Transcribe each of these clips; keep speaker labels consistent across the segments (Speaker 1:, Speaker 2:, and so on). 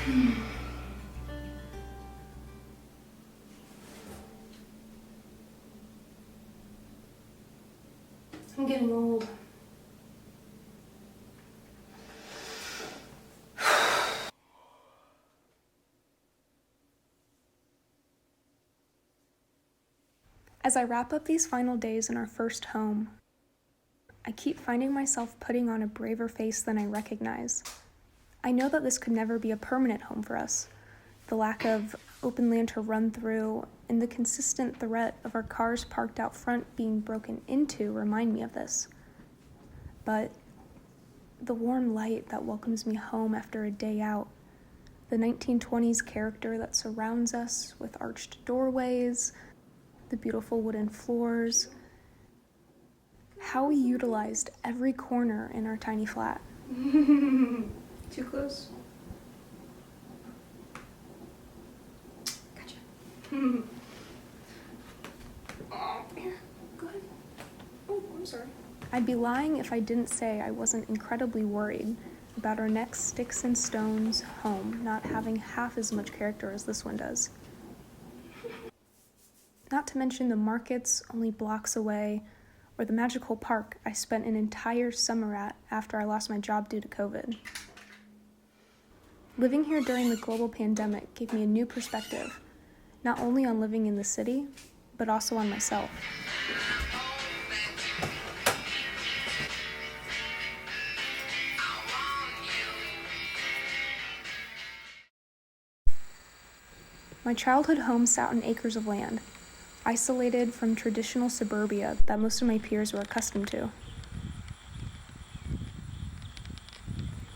Speaker 1: I'm getting old. As I wrap up these final days in our first home, I keep finding myself putting on a braver face than I recognize. I know that this could never be a permanent home for us. The lack of open land to run through and the consistent threat of our cars parked out front being broken into remind me of this. But the warm light that welcomes me home after a day out, the 1920s character that surrounds us with arched doorways, the beautiful wooden floors, how we utilized every corner in our tiny flat.
Speaker 2: Too close?
Speaker 1: Gotcha. Oh, here, go ahead. Oh, I'm sorry. I'd be lying if I didn't say I wasn't incredibly worried about our next sticks and stones home not having half as much character as this one does. Not to mention the markets only blocks away, or the magical park I spent an entire summer at after I lost my job due to COVID. Living here during the global pandemic gave me a new perspective, not only on living in the city, but also on myself. My childhood home sat on acres of land, isolated from traditional suburbia that most of my peers were accustomed to.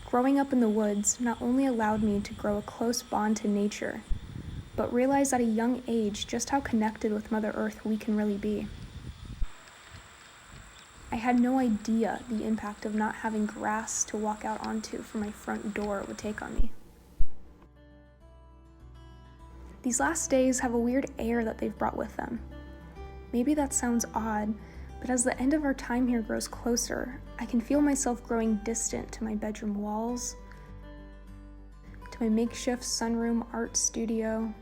Speaker 1: Growing up in the woods not only allowed me to grow a close bond to nature, but realize at a young age just how connected with Mother Earth we can really be. I had no idea the impact of not having grass to walk out onto from my front door would take on me. These last days have a weird air that they've brought with them. Maybe that sounds odd, but as the end of our time here grows closer, I can feel myself growing distant to my bedroom walls, to my makeshift sunroom art studio,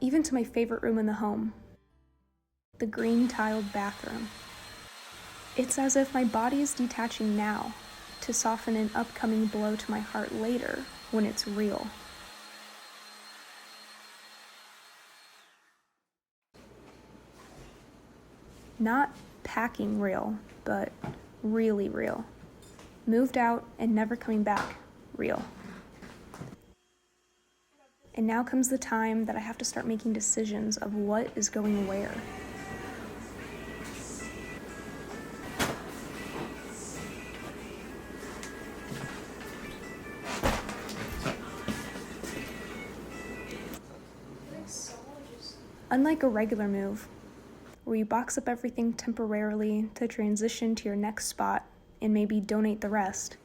Speaker 1: even to my favorite room in the home, the green tiled bathroom. It's as if my body is detaching now to soften an upcoming blow to my heart later when it's real. Not packing real, but really real. Moved out and never coming back, real. And now comes the time that I have to start making decisions of what is going where. Unlike a regular move, where you box up everything temporarily to transition to your next spot and maybe donate the rest,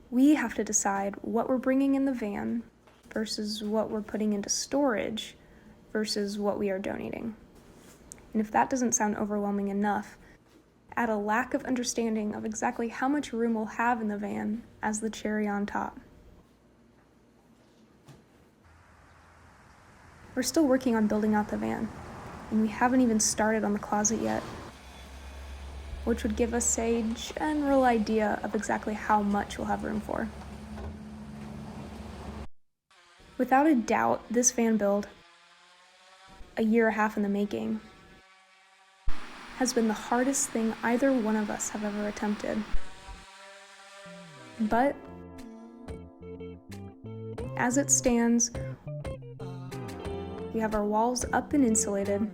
Speaker 1: we have to decide what we're bringing in the van versus what we're putting into storage versus what we are donating. And if that doesn't sound overwhelming enough, add a lack of understanding of exactly how much room we'll have in the van as the cherry on top. We're still working on building out the van, and we haven't even started on the closet yet, which would give us a general idea of exactly how much we'll have room for. Without a doubt, this van build, a year and a half in the making, has been the hardest thing either one of us have ever attempted. But as it stands, we have our walls up and insulated.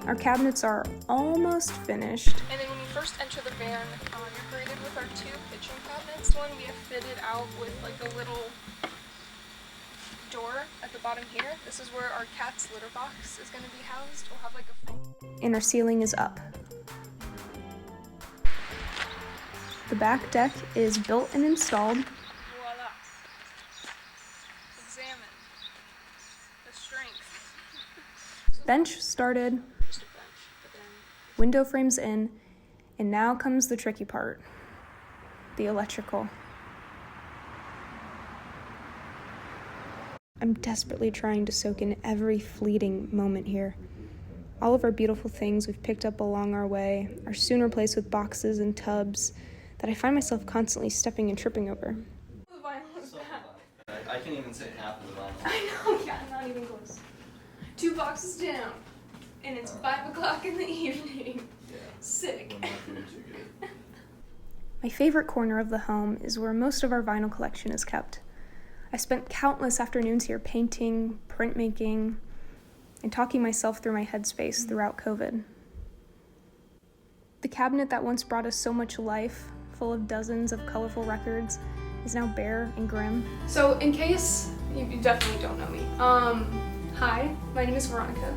Speaker 1: Our cabinets are almost finished.
Speaker 2: And then when you first enter the van, you're greeted with our two kitchen cabinets. One we have fitted out with like a little door at the bottom here. This is where our cat's litter box is going to be housed. We'll have like a...
Speaker 1: And our ceiling is up. The back deck is built and installed.
Speaker 2: Voila. Examine the strength.
Speaker 1: Bench started.
Speaker 2: Just a bench, but then...
Speaker 1: Window frames in, And now comes the tricky part, the electrical. I'm desperately trying to soak in every fleeting moment here. All of our beautiful things we've picked up along our way are soon replaced with boxes and tubs that I find myself constantly stepping and tripping over.
Speaker 2: The vinyl is bad.
Speaker 3: I can't even say half of the vinyl.
Speaker 2: I know, yeah, not even close. 2 boxes down, and it's 5 o'clock in the evening.
Speaker 3: Yeah.
Speaker 2: Sick.
Speaker 3: We're not doing too good.
Speaker 1: My favorite corner of the home is where most of our vinyl collection is kept. I spent countless afternoons here painting, printmaking, and talking myself through my headspace throughout COVID. The cabinet that once brought us so much life, full of dozens of colorful records, is now bare and grim.
Speaker 2: So, in case you definitely don't know me, hi, my name is Veronica.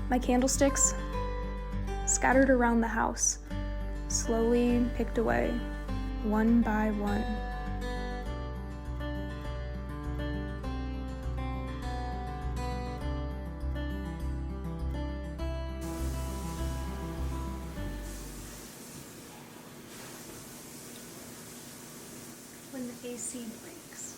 Speaker 1: My candlesticks, scattered around the house, slowly picked away, one by one. When the AC breaks.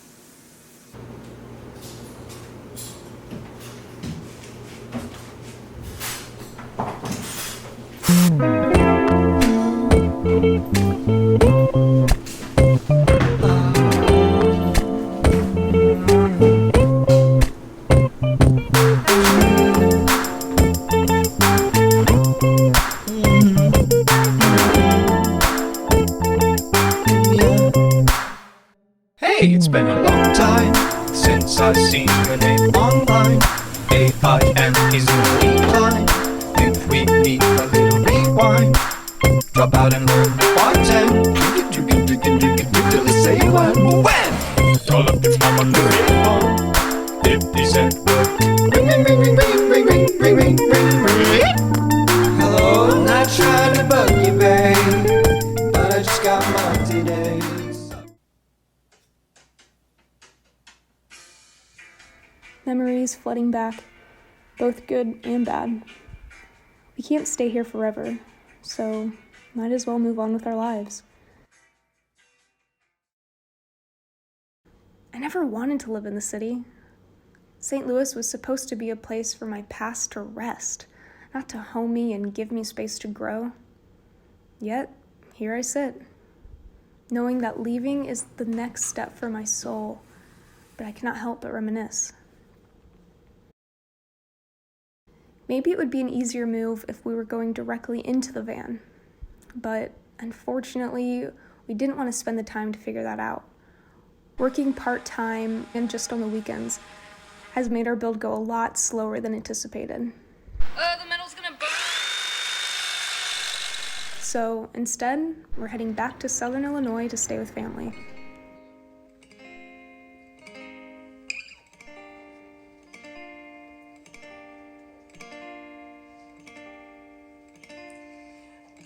Speaker 4: Hey, it's been a long time since I've seen your name online. AIM is in decline. If we need a little rewind, drop out and learn the bartend. Let's say when. Call up your mama, Louis phone. 50 Cent will ring, ring, ring, ring, ring, ring, ring, ring, ring, ring, ring. Hello, I'm not trying to bug you, babe, but I just got mine today.
Speaker 1: Memories flooding back, both good and bad. We can't stay here forever, so might as well move on with our lives. I never wanted to live in the city. St. Louis was supposed to be a place for my past to rest, not to home me and give me space to grow. Yet, here I sit, knowing that leaving is the next step for my soul, but I cannot help but reminisce. Maybe it would be an easier move if we were going directly into the van, but unfortunately, we didn't want to spend the time to figure that out. Working part-time and just on the weekends has made our build go a lot slower than anticipated.
Speaker 2: The metal's gonna burn.
Speaker 1: So instead, we're heading back to Southern Illinois to stay with family.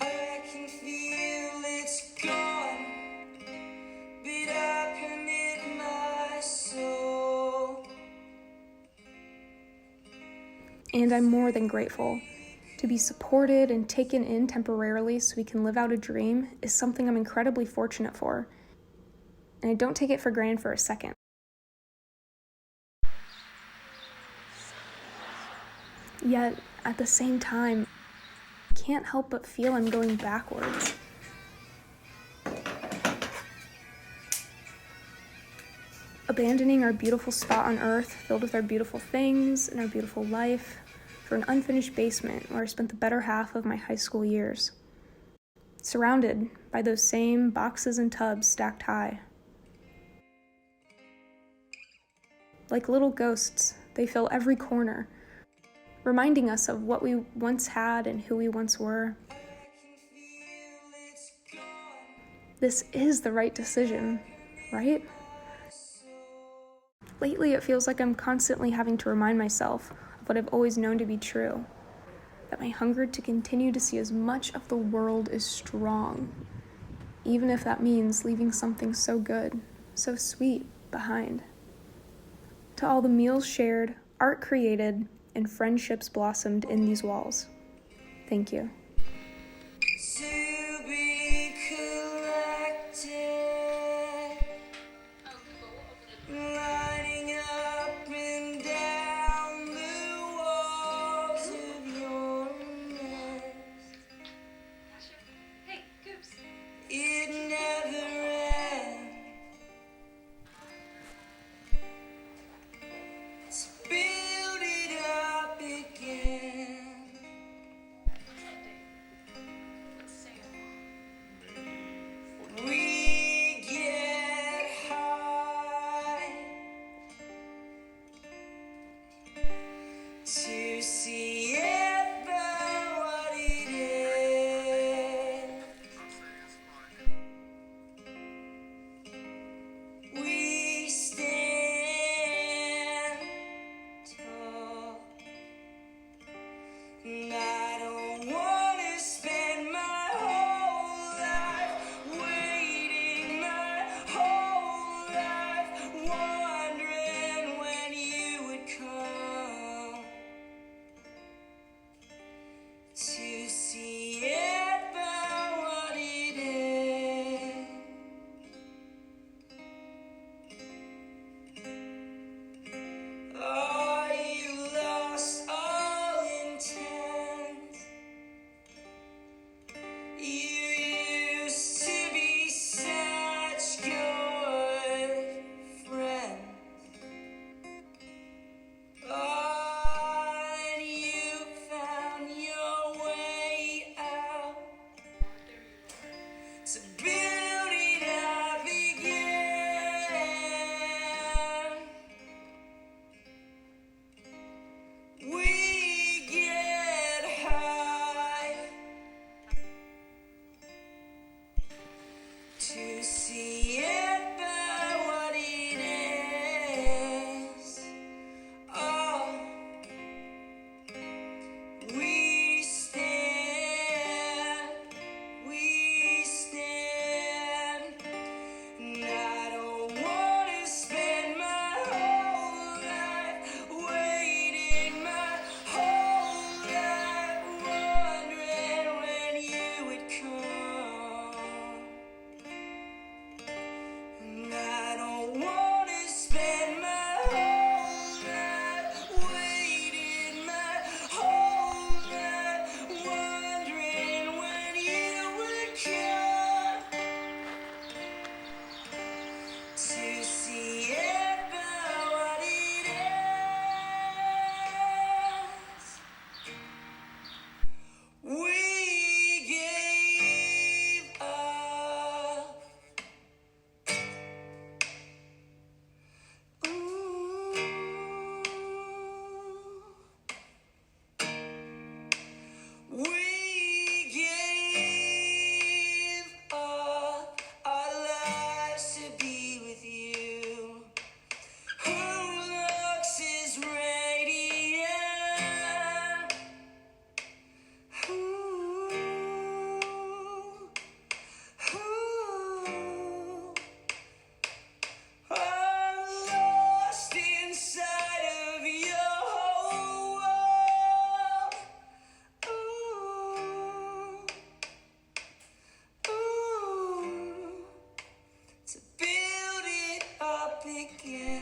Speaker 4: I can feel it's gone, but I commit my soul.
Speaker 1: And I'm more than grateful. To be supported and taken in temporarily so we can live out a dream is something I'm incredibly fortunate for. And I don't take it for granted for a second. Yet, at the same time, I can't help but feel I'm going backwards. Abandoning our beautiful spot on Earth, filled with our beautiful things and our beautiful life, for an unfinished basement where I spent the better half of my high school years. Surrounded by those same boxes and tubs stacked high. Like little ghosts, they fill every corner, reminding us of what we once had and who we once were. This is the right decision, right? Lately, it feels like I'm constantly having to remind myself of what I've always known to be true, that my hunger to continue to see as much of the world is strong, even if that means leaving something so good, so sweet behind. To all the meals shared, art created, and friendships blossomed in these walls, thank you.
Speaker 4: See
Speaker 5: to see it for what it is. Oh, we stand, and I don't want to spend my whole life waiting, my whole life wondering when you would come. And I don't want to spend my whole life waiting, my whole life wondering when you would come to see it for what it is. We gave up. Ooh. We gave up our lives to be with you. Who looks is radiant? I'm lost inside of your world. To build it up again.